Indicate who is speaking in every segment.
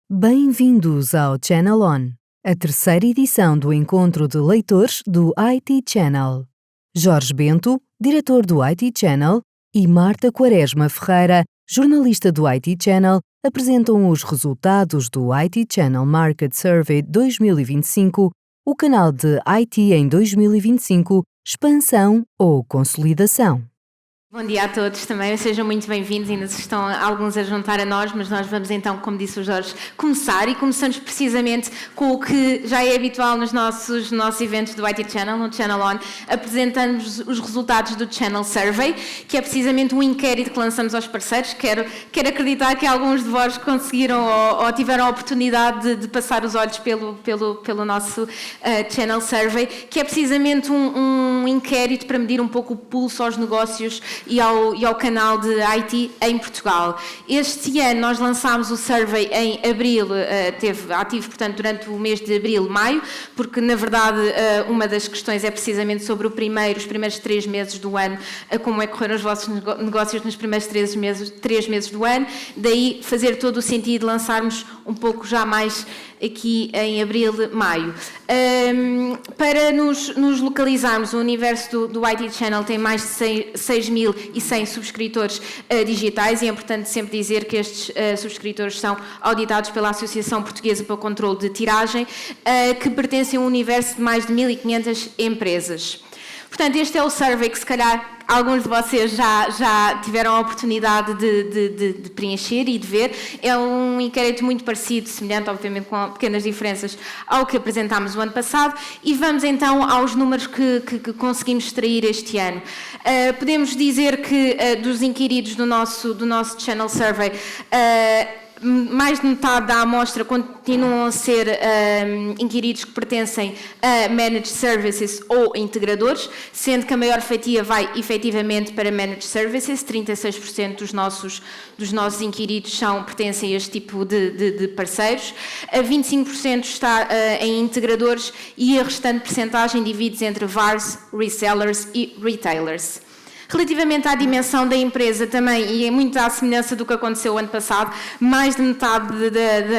Speaker 1: Bem-vindos ao Channel On, a terceira edição do encontro de leitores do IT Channel. Jorge Bento, diretor do IT Channel, e Marta Quaresma Ferreira, jornalista do IT Channel, apresentam os resultados do IT Channel Market Survey 2025, o canal de IT em 2025, expansão ou consolidação.
Speaker 2: Bom dia a todos também, sejam muito bem-vindos, ainda se estão alguns a juntar a nós, mas nós vamos então, como disse o Jorge, começar e começamos precisamente com o que já é habitual nos nossos eventos do IT Channel, no Channel On, apresentando-vos os resultados do Channel Survey, que é precisamente um inquérito que lançamos aos parceiros. Quero acreditar que alguns de vós conseguiram ou tiveram a oportunidade de passar os olhos pelo nosso Channel Survey, que é precisamente um inquérito para medir um pouco o pulso aos negócios e ao canal de IT em Portugal. Este ano nós lançámos o survey em abril, teve ativo, portanto, durante o mês de abril, maio, porque, na verdade, uma das questões é precisamente sobre os primeiros 3 meses do ano, como é que correram os vossos negócios nos primeiros 3 meses do ano, daí fazer todo o sentido lançarmos um pouco já mais aqui em abril, maio. Para nos localizarmos, o universo do IT Channel tem mais de 6.100 subscritores digitais e é importante sempre dizer que estes subscritores são auditados pela Associação Portuguesa para o Controlo de Tiragem, que pertencem a um universo de mais de 1.500 empresas. Portanto, este é o survey que, se calhar, alguns de vocês já tiveram a oportunidade de preencher e de ver. É um inquérito muito parecido, semelhante, obviamente, com pequenas diferenças, ao que apresentámos o ano passado. E vamos, então, aos números que conseguimos extrair este ano. Podemos dizer que, dos inquiridos do nosso Channel Survey, mais de metade da amostra continuam a ser inquiridos que pertencem a Managed Services ou integradores, sendo que a maior fatia vai efetivamente para Managed Services. 36% dos nossos inquiridos pertencem a este tipo de parceiros, 25% está em integradores e a restante percentagem divide-se entre VARs, resellers e retailers. Relativamente à dimensão da empresa também, e é muito à semelhança do que aconteceu o ano passado, mais de metade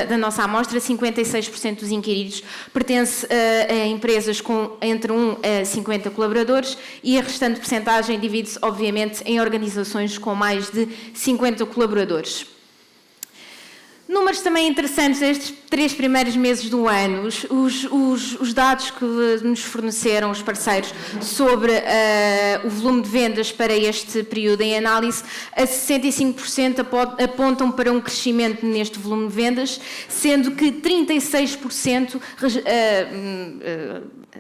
Speaker 2: da nossa amostra, 56% dos inquiridos, pertence a empresas com entre 1 a 50 colaboradores e a restante percentagem divide-se, obviamente, em organizações com mais de 50 colaboradores. Números também interessantes destes 3 primeiros meses do ano, os dados que nos forneceram os parceiros sobre o volume de vendas para este período em análise, a 65% apontam para um crescimento neste volume de vendas, sendo que 36%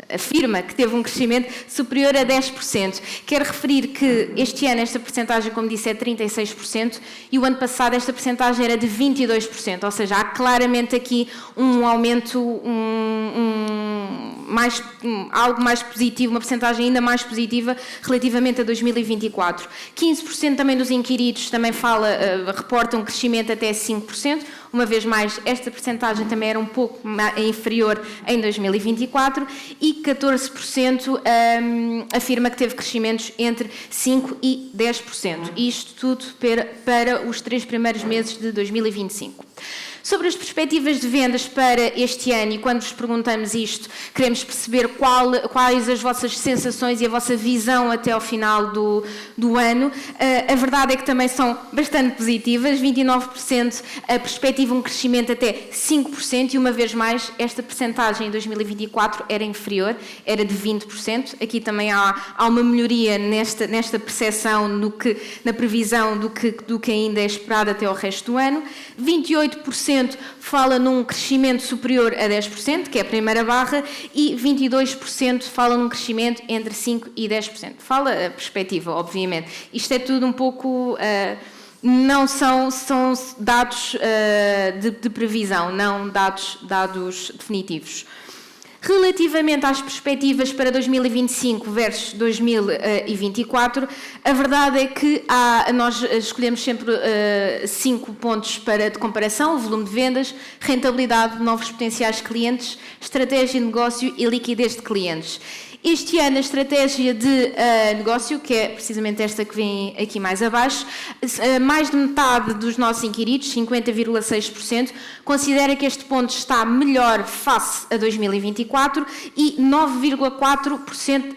Speaker 2: afirma que teve um crescimento superior a 10%. Quero referir que este ano esta percentagem, como disse, é 36% e o ano passado esta percentagem era de 22%, ou seja, há claramente aqui um aumento, algo mais positivo, uma percentagem ainda mais positiva relativamente a 2024. 15% também dos inquiridos também reportam um crescimento até 5%. Uma vez mais, esta percentagem também era um pouco inferior em 2024 e 14% afirma que teve crescimentos entre 5% e 10%. Isto tudo para os 3 primeiros meses de 2025. Sobre as perspectivas de vendas para este ano, e quando vos perguntamos isto, queremos perceber quais as vossas sensações e a vossa visão até ao final do ano. A verdade é que também são bastante positivas, 29% a perspectiva um crescimento até 5%, e uma vez mais, esta percentagem em 2024 era inferior, era de 20%. Aqui também há uma melhoria nesta percepção, na previsão do que ainda é esperado até ao resto do ano. 28% fala num crescimento superior a 10%, que é a primeira barra, e 22% fala num crescimento entre 5% e 10%. Fala a perspectiva, obviamente. Isto é tudo um pouco... não são dados de previsão, não dados definitivos. Relativamente às perspectivas para 2025 versus 2024, a verdade é que nós escolhemos sempre 5 pontos de comparação: o volume de vendas, rentabilidade, novos potenciais clientes, estratégia de negócio e liquidez de clientes. Este ano a estratégia de negócio, que é precisamente esta que vem aqui mais abaixo, mais de metade dos nossos inquiridos, 50,6%, considera que este ponto está melhor face a 2024 e 9,4%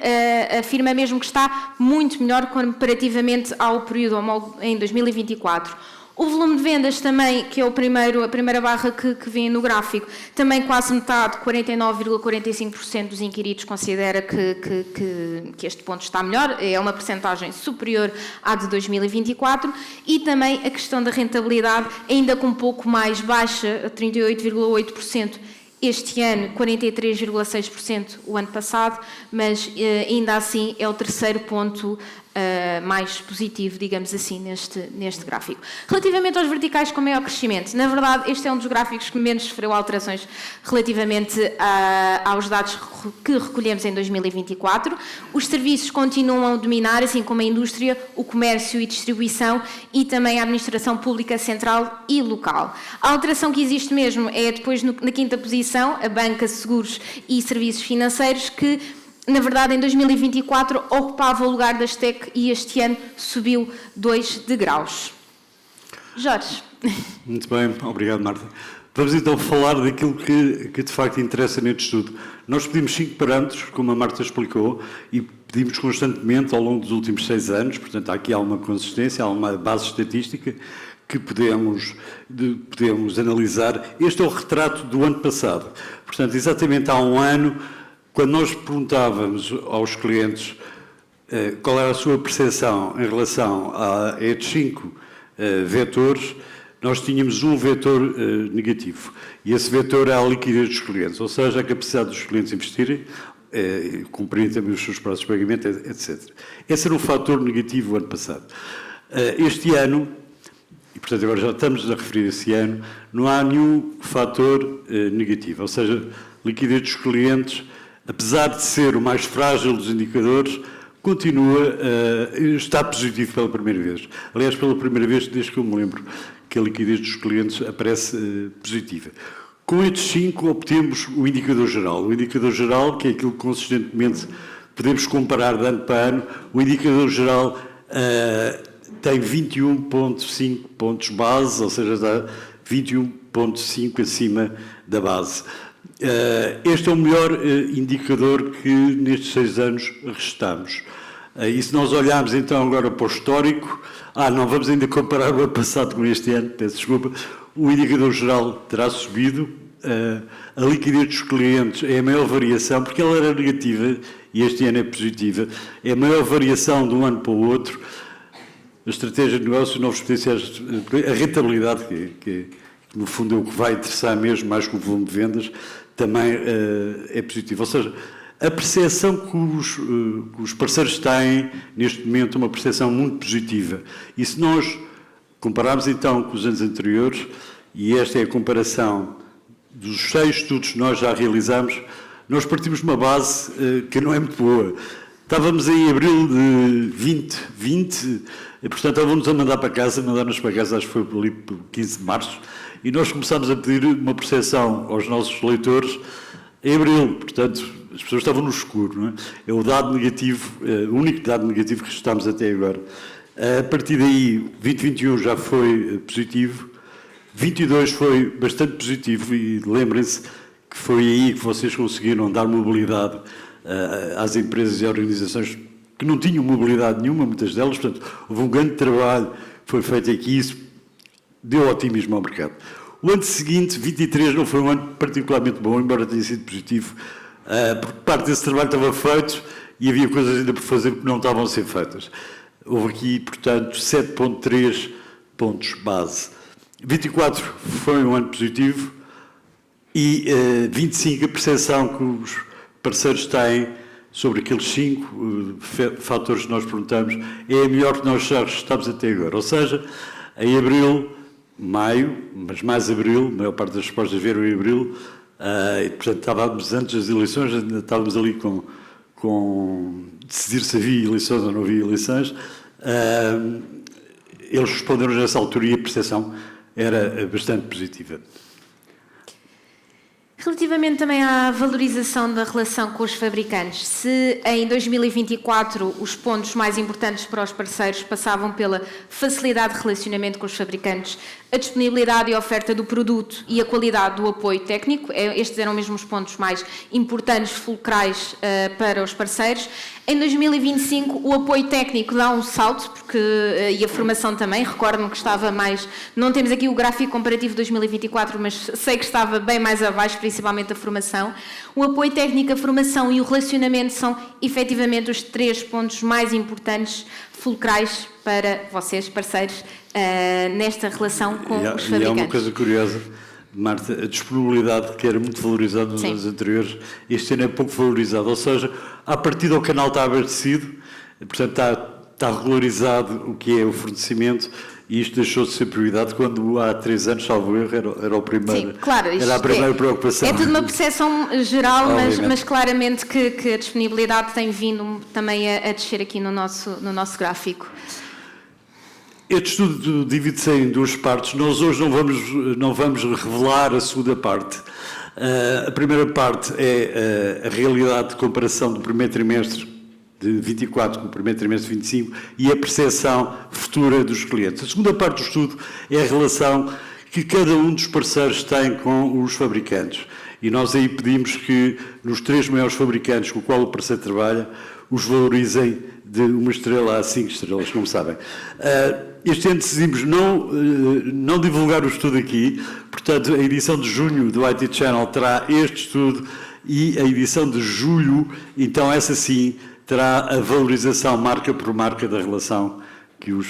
Speaker 2: afirma mesmo que está muito melhor comparativamente ao período homólogo em 2024. O volume de vendas também, que é a primeira barra que vem no gráfico, também quase metade, 49,45% dos inquiridos considera que este ponto está melhor, é uma percentagem superior à de 2024, e também a questão da rentabilidade, ainda com um pouco mais baixa, 38,8%. Este ano, 43,6% o ano passado, mas ainda assim é o terceiro ponto mais positivo, digamos assim, neste gráfico. Relativamente aos verticais com maior crescimento, na verdade, este é um dos gráficos que menos sofreu alterações relativamente aos dados que recolhemos em 2024. Os serviços continuam a dominar, assim como a indústria, o comércio e distribuição e também a administração pública central e local. A alteração que existe mesmo é depois na quinta posição, a banca, seguros e serviços financeiros, que na verdade, em 2024, ocupava o lugar das TEC e este ano subiu 2 degraus. Jorge.
Speaker 3: Muito bem, obrigado, Marta. Vamos então falar daquilo que de facto interessa neste estudo. Nós pedimos 5 parâmetros, como a Marta explicou, e pedimos constantemente ao longo dos últimos 6 anos, portanto, aqui há uma consistência, há uma base estatística que podemos analisar. Este é o retrato do ano passado. Portanto, exatamente há um ano, quando nós perguntávamos aos clientes qual era a sua percepção em relação a estes 5 vetores, nós tínhamos um vetor negativo. E esse vetor é a liquidez dos clientes, ou seja, a capacidade dos clientes investirem, cumprirem também os seus prazos de pagamento, etc. Esse era um fator negativo o ano passado. Este ano, e portanto agora já estamos a referir esse ano, não há nenhum fator negativo, ou seja, liquidez dos clientes, apesar de ser o mais frágil dos indicadores, continua a estar positivo pela primeira vez. Aliás, pela primeira vez desde que eu me lembro que a liquidez dos clientes aparece positiva. Com estes 5 obtemos o indicador geral. O indicador geral, que é aquilo que consistentemente podemos comparar de ano para ano, o indicador geral tem 21,5 pontos base, ou seja, dá 21,5 acima da base. Este é o melhor indicador que nestes 6 anos restamos. E se nós olharmos então agora para o histórico, não vamos ainda comparar o ano passado com este ano, peço desculpa, o indicador geral terá subido, a liquidez dos clientes é a maior variação, porque ela era negativa e este ano é positiva, é a maior variação de um ano para o outro, a estratégia de negócio, novos potenciais, a rentabilidade, que no fundo é o que vai interessar mesmo, mais que o volume de vendas, também é positivo. Ou seja, a percepção que os parceiros têm, neste momento, é uma percepção muito positiva. E se nós compararmos, então, com os anos anteriores, e esta é a comparação dos 6 estudos que nós já realizamos, nós partimos de uma base que não é muito boa. Estávamos em abril de 2020, e, portanto, estavam-nos a mandar-nos para casa, acho que foi ali por 15 de março, e nós começámos a pedir uma percepção aos nossos leitores em abril, portanto, as pessoas estavam no escuro, não é? É o dado negativo, o único dado negativo que estamos até agora. A partir daí, 2021 já foi positivo, 22 foi bastante positivo e lembrem-se que foi aí que vocês conseguiram dar mobilidade às empresas e organizações que não tinham mobilidade nenhuma, muitas delas, portanto, houve um grande trabalho que foi feito aqui, isso deu otimismo ao mercado. O ano seguinte, 23, não foi um ano particularmente bom, embora tenha sido positivo, porque parte desse trabalho estava feito e havia coisas ainda por fazer que não estavam a ser feitas. Houve aqui, portanto, 7,3 pontos base. 24 foi um ano positivo e 25 a percepção que os parceiros têm sobre aqueles 5 fatores que nós perguntamos é a melhor que nós já estamos até agora. Ou seja, em abril, maio, mas mais abril, a maior parte das respostas vieram em abril, e, portanto, estávamos antes das eleições, ainda estávamos ali com decidir se havia eleições ou não havia eleições. Eles responderam nessa altura e a percepção era bastante positiva.
Speaker 2: Relativamente também à valorização da relação com os fabricantes, se em 2024 os pontos mais importantes para os parceiros passavam pela facilidade de relacionamento com os fabricantes, a disponibilidade e oferta do produto e a qualidade do apoio técnico, estes eram mesmo os pontos mais importantes, fulcrais para os parceiros. Em 2025 o apoio técnico dá um salto, e a formação também, recordo-me que estava mais, não temos aqui o gráfico comparativo de 2024, mas sei que estava bem mais abaixo, principalmente a formação. O apoio técnico, a formação e o relacionamento são efetivamente os 3 pontos mais importantes, fulcrais para vocês, parceiros, nesta relação com os fabricantes.
Speaker 3: E há uma coisa curiosa, Marta, a disponibilidade que era muito valorizada nos anos anteriores, este ano é pouco valorizada, ou seja, a partir do canal está abastecido, portanto está regularizado o que é o fornecimento, e isto deixou de ser prioridade quando há 3 anos, salvo erro, era o primeiro.
Speaker 2: Sim, claro,
Speaker 3: era a primeira preocupação.
Speaker 2: É tudo uma percepção geral, mas claramente que a disponibilidade tem vindo também a descer aqui no nosso gráfico.
Speaker 3: Este estudo divide-se em 2 partes. Nós hoje não vamos revelar a segunda parte. A primeira parte é a realidade de comparação do primeiro trimestre de 24 com o primeiro trimestre de 25 e a percepção futura dos clientes. A segunda parte do estudo é a relação que cada um dos parceiros tem com os fabricantes. E nós aí pedimos que nos 3 maiores fabricantes com os quais o parceiro trabalha, os valorizem de 1 estrela a 5 estrelas, como sabem. Este ano decidimos não divulgar o estudo aqui, portanto a edição de junho do IT Channel terá este estudo e a edição de julho, então essa sim, terá a valorização marca por marca da relação que os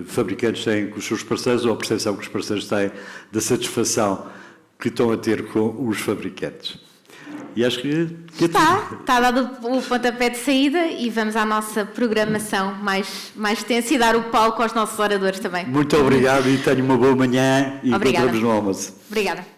Speaker 3: fabricantes têm com os seus parceiros ou a percepção que os parceiros têm da satisfação que estão a ter com os fabricantes. E acho que
Speaker 2: está dado o pontapé de saída e vamos à nossa programação mais tensa e dar o palco aos nossos oradores também.
Speaker 3: Muito obrigado e tenha uma boa manhã e encontramos no almoço.
Speaker 2: Obrigada.